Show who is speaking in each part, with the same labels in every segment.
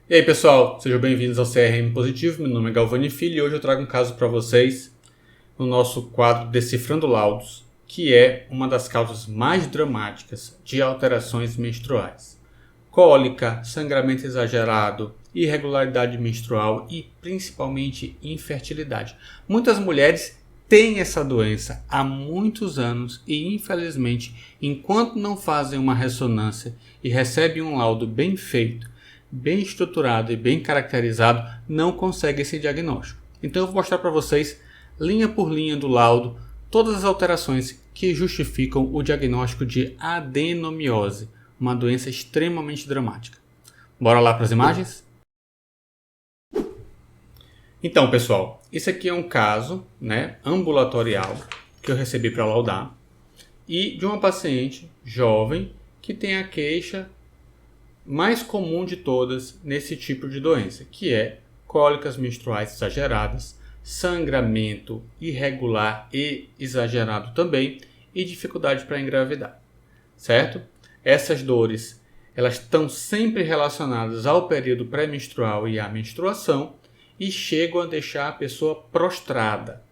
Speaker 1: E aí pessoal, sejam bem-vindos ao CRM Positivo, meu nome é Galvani Filho e hoje eu trago um caso para vocês no nosso quadro Decifrando Laudos, que é uma das causas mais dramáticas de alterações menstruais. Cólica, sangramento exagerado, irregularidade menstrual e principalmente infertilidade. Muitas mulheres têm essa doença há muitos anos e infelizmente, enquanto não fazem uma ressonância e recebem um laudo bem feito, bem estruturado e bem caracterizado, não consegue esse diagnóstico. Então eu vou mostrar para vocês, linha por linha do laudo, todas as alterações que justificam o diagnóstico de adenomiose, uma doença extremamente dramática. Bora lá para as imagens? Então pessoal, esse aqui é um caso ambulatorial que eu recebi para laudar e de uma paciente jovem que tem a queixa mais comum de todas nesse tipo de doença, que é cólicas menstruais exageradas, sangramento irregular e exagerado também e dificuldade para engravidar, certo? Essas dores, elas estão sempre relacionadas ao período pré-menstrual e à menstruação e chegam a deixar a pessoa prostrada,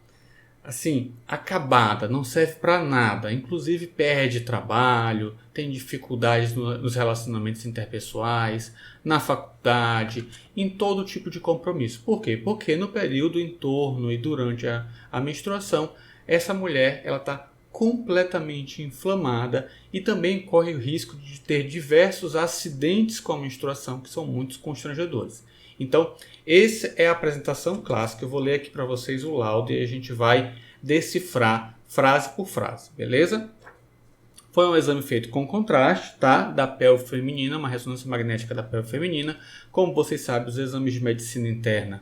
Speaker 1: assim, acabada, não serve para nada, inclusive perde trabalho, tem dificuldades nos relacionamentos interpessoais, na faculdade, em todo tipo de compromisso. Por quê? Porque no período em torno e durante a menstruação, essa mulher ela está completamente inflamada e também corre o risco de ter diversos acidentes com a menstruação, que são muito constrangedores. Então, essa é a apresentação clássica. Eu vou ler aqui para vocês o laudo e a gente vai decifrar frase por frase, beleza? Foi um exame feito com contraste, tá? Da pelve feminina, uma ressonância magnética da pelve feminina. Como vocês sabem, os exames de medicina interna,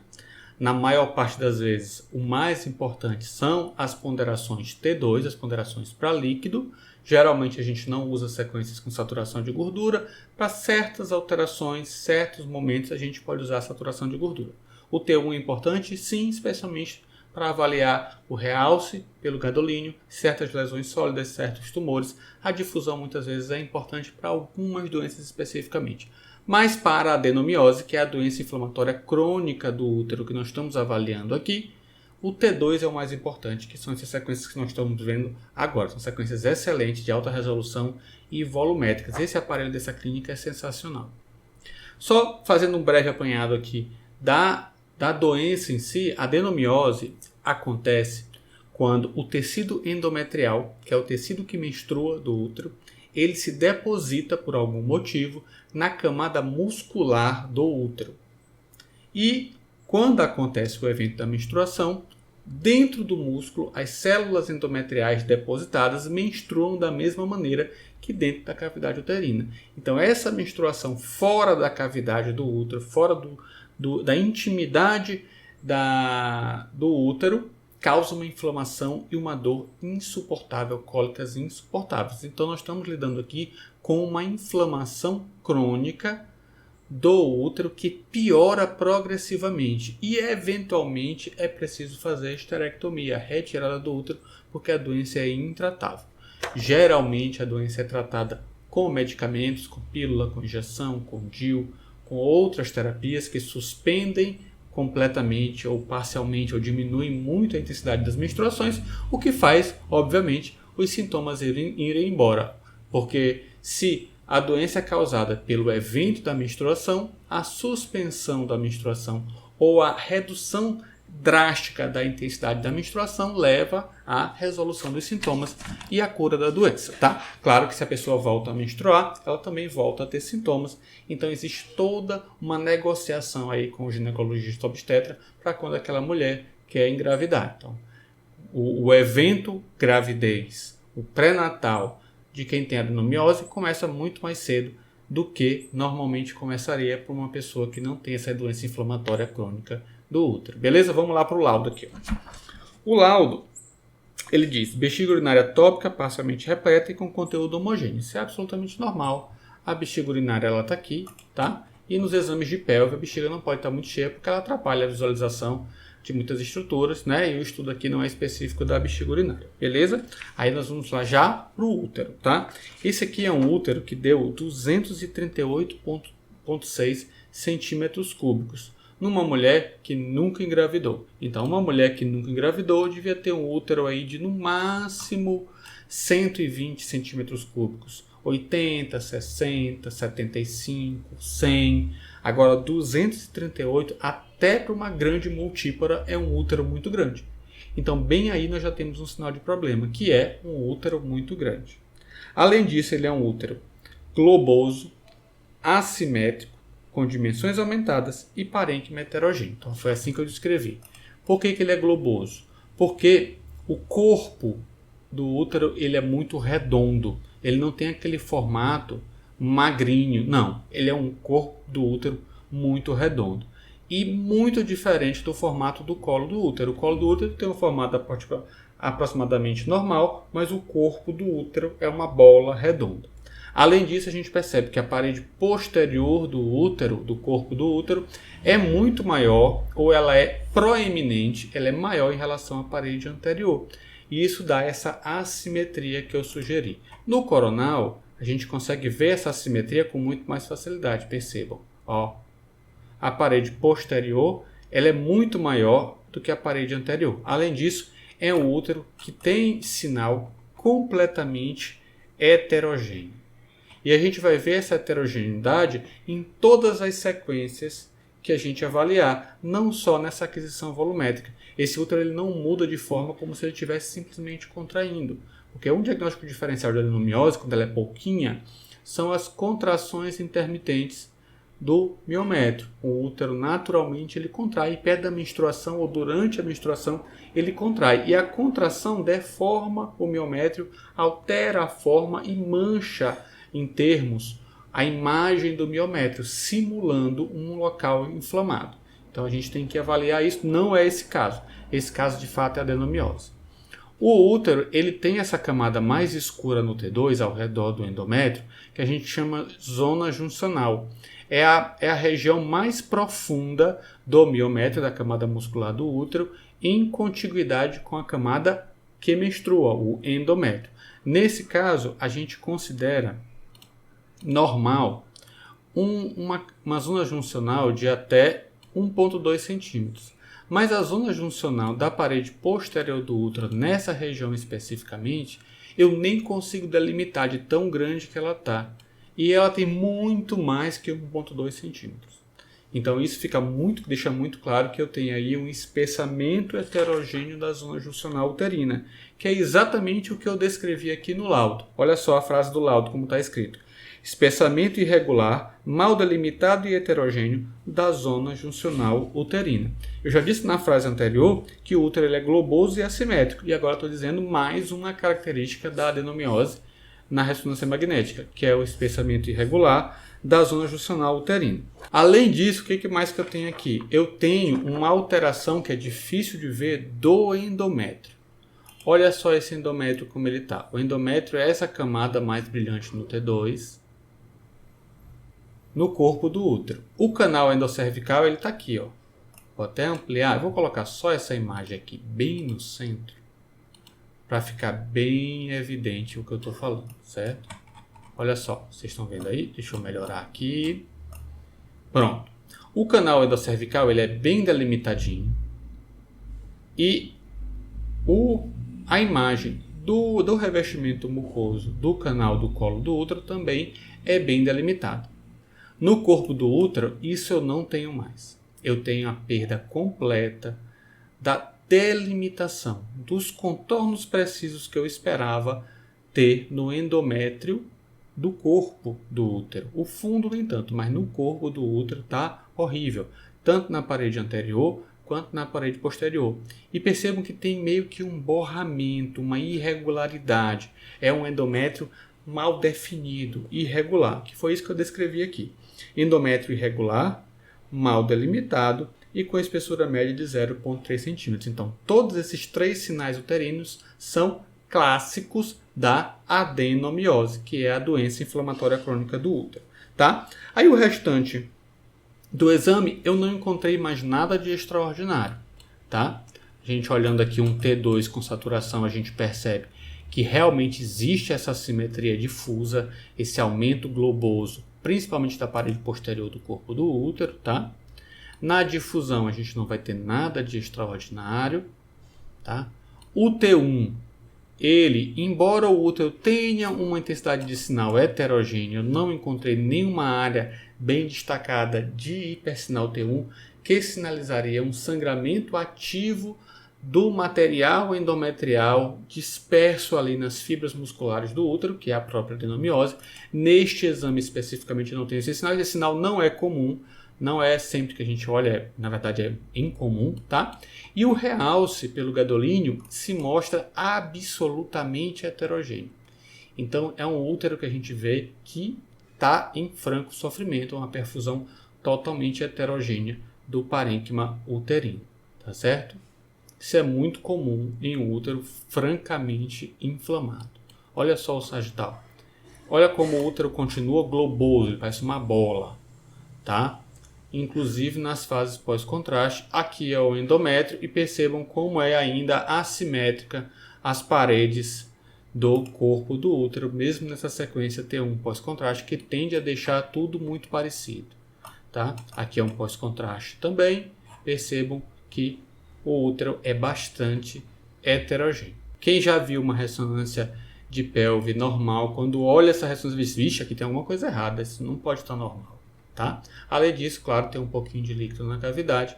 Speaker 1: na maior parte das vezes, o mais importante são as ponderações T2, as ponderações para líquido. Geralmente a gente não usa sequências com saturação de gordura. Para certas alterações, certos momentos, a gente pode usar a saturação de gordura. O T1 é importante, sim, especialmente para avaliar o realce pelo gadolínio, certas lesões sólidas, certos tumores. A difusão muitas vezes é importante para algumas doenças especificamente. Mas para a adenomiose, que é a doença inflamatória crônica do útero que nós estamos avaliando aqui, o T2 é o mais importante, que são essas sequências que nós estamos vendo agora. São sequências excelentes, de alta resolução e volumétricas. Esse aparelho dessa clínica é sensacional. Só fazendo um breve apanhado aqui da doença em si, a adenomiose acontece quando o tecido endometrial, que é o tecido que menstrua do útero, ele se deposita por algum motivo na camada muscular do útero. E quando acontece o evento da menstruação, dentro do músculo, as células endometriais depositadas menstruam da mesma maneira que dentro da cavidade uterina. Então, essa menstruação fora da cavidade do útero, fora da intimidade do útero, causa uma inflamação e uma dor insuportável, cólicas insuportáveis. Então, nós estamos lidando aqui com uma inflamação crônica do útero que piora progressivamente e eventualmente é preciso fazer a esterectomia, a retirada do útero, porque a doença é intratável. Geralmente a doença é tratada com medicamentos, com pílula, com injeção, com DIU, com outras terapias que suspendem completamente ou parcialmente ou diminuem muito a intensidade das menstruações, o que faz, obviamente, os sintomas irem embora, porque se a doença é causada pelo evento da menstruação, a suspensão da menstruação ou a redução drástica da intensidade da menstruação leva à resolução dos sintomas e à cura da doença, tá? Claro que se a pessoa volta a menstruar, ela também volta a ter sintomas. Então existe toda uma negociação aí com o ginecologista obstetra para quando aquela mulher quer engravidar. Então, o evento gravidez, o pré-natal de quem tem adenomiose começa muito mais cedo do que normalmente começaria para uma pessoa que não tem essa doença inflamatória crônica do útero. Beleza? Vamos lá para o laudo aqui. O laudo, ele diz, bexiga urinária tópica, parcialmente repleta e com conteúdo homogêneo. Isso é absolutamente normal. A bexiga urinária está aqui, tá? E nos exames de pelve, a bexiga não pode estar muito cheia porque ela atrapalha a visualização de muitas estruturas, né? E o estudo aqui não é específico da bexiga urinária, beleza? Aí nós vamos lá já para o útero, tá? Esse aqui é um útero que deu 238,6 centímetros cúbicos numa mulher que nunca engravidou. Então, uma mulher que nunca engravidou devia ter um útero aí de no máximo 120 centímetros cúbicos. 80, 60, 75, 100. Agora, 238 até para uma grande multípara é um útero muito grande. Então, bem aí nós já temos um sinal de problema, que é um útero muito grande. Além disso, ele é um útero globoso, assimétrico, com dimensões aumentadas e parênquima heterogêneo. Então, foi assim que eu descrevi. Por que ele é globoso? Porque o corpo do útero ele é muito redondo. Ele não tem aquele formato magrinho. Não, ele é um corpo do útero muito redondo. E muito diferente do formato do colo do útero. O colo do útero tem um formato aproximadamente normal, mas o corpo do útero é uma bola redonda. Além disso, a gente percebe que a parede posterior do útero, do corpo do útero, é muito maior, ou ela é proeminente, ela é maior em relação à parede anterior. E isso dá essa assimetria que eu sugeri. No coronal, a gente consegue ver essa assimetria com muito mais facilidade, percebam. Ó, a parede posterior ela é muito maior do que a parede anterior. Além disso, é um útero que tem sinal completamente heterogêneo. E a gente vai ver essa heterogeneidade em todas as sequências que a gente avaliar, não só nessa aquisição volumétrica. Esse útero ele não muda de forma como se ele estivesse simplesmente contraindo. Porque um diagnóstico diferencial de adenomiose, quando ela é pouquinha, são as contrações intermitentes do miométrio. O útero naturalmente ele contrai, e perto da menstruação ou durante a menstruação ele contrai. E a contração deforma o miométrio, altera a forma e mancha em termos a imagem do miométrio, simulando um local inflamado. Então a gente tem que avaliar isso, não é esse caso. Esse caso de fato é adenomiose. O útero ele tem essa camada mais escura no T2, ao redor do endométrio, que a gente chama zona juncional. É a região mais profunda do miométrio, da camada muscular do útero, em contiguidade com a camada que menstrua, o endométrio. Nesse caso, a gente considera normal uma zona juncional de até 1,2 centímetros. Mas a zona juncional da parede posterior do útero, nessa região especificamente, eu nem consigo delimitar de tão grande que ela está. E ela tem muito mais que 1,2 centímetros. Então isso deixa muito claro que eu tenho aí um espessamento heterogêneo da zona juncional uterina, que é exatamente o que eu descrevi aqui no laudo. Olha só a frase do laudo como está escrito. Espessamento irregular, mal delimitado e heterogêneo da zona juncional uterina. Eu já disse na frase anterior que o útero ele é globoso e assimétrico, e agora estou dizendo mais uma característica da adenomiose na ressonância magnética, que é o espessamento irregular da zona juncional uterina. Além disso, o que mais que eu tenho aqui? Eu tenho uma alteração que é difícil de ver do endométrio. Olha só esse endométrio como ele está. O endométrio é essa camada mais brilhante no T2, no corpo do útero. O canal endocervical ele está aqui, ó. Vou até ampliar, vou colocar só essa imagem aqui bem no centro, para ficar bem evidente o que eu estou falando, certo? Olha só, vocês estão vendo aí? Deixa eu melhorar aqui. Pronto. O canal endocervical ele é bem delimitadinho e a imagem do revestimento mucoso do canal do colo do útero também é bem delimitado. No corpo do útero, isso eu não tenho mais. Eu tenho a perda completa da delimitação dos contornos precisos que eu esperava ter no endométrio do corpo do útero. O fundo nem tanto, mas no corpo do útero está horrível, tanto na parede anterior quanto na parede posterior. E percebam que tem meio que um borramento, uma irregularidade. É um endométrio mal definido, irregular, que foi isso que eu descrevi aqui. Endométrio irregular, mal delimitado e com espessura média de 0,3 centímetros. Então, todos esses três sinais uterinos são clássicos da adenomiose, que é a doença inflamatória crônica do útero. Tá? Aí o restante do exame, eu não encontrei mais nada de extraordinário. Tá? A gente olhando aqui um T2 com saturação, a gente percebe que realmente existe essa assimetria difusa, esse aumento globoso principalmente da parede posterior do corpo do útero, tá? Na difusão a gente não vai ter nada de extraordinário, tá? O T1, ele, embora o útero tenha uma intensidade de sinal heterogênea, eu não encontrei nenhuma área bem destacada de hipersinal T1 que sinalizaria um sangramento ativo do material endometrial disperso ali nas fibras musculares do útero, que é a própria adenomiose. Neste exame especificamente não tem esse sinal. Esse sinal não é comum, não é sempre que a gente olha, na verdade é incomum, tá? E o realce pelo gadolínio se mostra absolutamente heterogêneo. Então é um útero que a gente vê que está em franco sofrimento, uma perfusão totalmente heterogênea do parênquima uterino, tá certo? Isso é muito comum em um útero francamente inflamado. Olha só o sagital. Olha como o útero continua globoso, ele parece uma bola, tá? Inclusive nas fases pós-contraste. Aqui é o endométrio e percebam como é ainda assimétrica as paredes do corpo do útero, mesmo nessa sequência T1 pós-contraste, que tende a deixar tudo muito parecido, tá? Aqui é um pós-contraste também. Percebam que o útero é bastante heterogêneo. Quem já viu uma ressonância de pelve normal, quando olha essa ressonância diz, vixe, aqui tem alguma coisa errada, isso não pode estar normal, tá? Além disso, claro, tem um pouquinho de líquido na cavidade.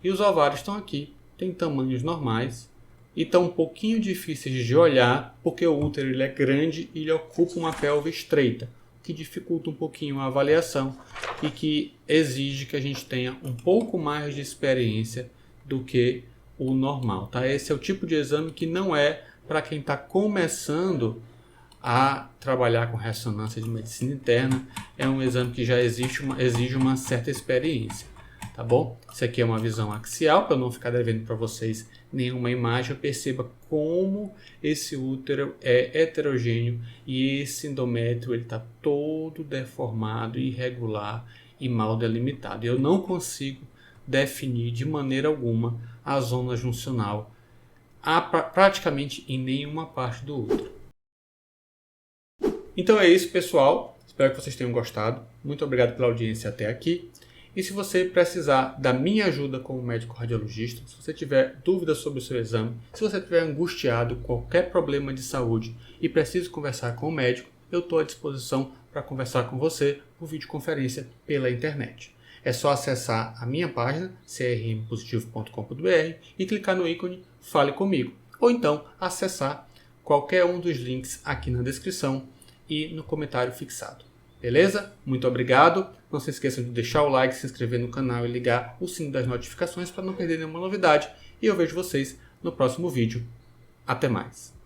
Speaker 1: E os ovários estão aqui, tem tamanhos normais e estão um pouquinho difíceis de olhar, porque o útero ele é grande e ele ocupa uma pelve estreita, que dificulta um pouquinho a avaliação e que exige que a gente tenha um pouco mais de experiência do que o normal, tá? Esse é o tipo de exame que não é para quem está começando a trabalhar com ressonância de medicina interna. É um exame que já exige uma certa experiência, tá bom? Isso aqui é uma visão axial, para eu não ficar devendo para vocês nenhuma imagem. Perceba como esse útero é heterogêneo e esse endométrio ele está todo deformado, irregular e mal delimitado. Eu não consigo definir de maneira alguma a zona juncional praticamente em nenhuma parte do útero. Então é isso, pessoal. Espero que vocês tenham gostado. Muito obrigado pela audiência até aqui. E se você precisar da minha ajuda como médico radiologista, se você tiver dúvidas sobre o seu exame, se você estiver angustiado com qualquer problema de saúde e precisa conversar com o médico, eu estou à disposição para conversar com você por videoconferência pela internet. É só acessar a minha página, crmpositivo.com.br, e clicar no ícone Fale Comigo. Ou então acessar qualquer um dos links aqui na descrição e no comentário fixado. Beleza? Muito obrigado. Não se esqueçam de deixar o like, se inscrever no canal e ligar o sino das notificações para não perder nenhuma novidade. E eu vejo vocês no próximo vídeo. Até mais!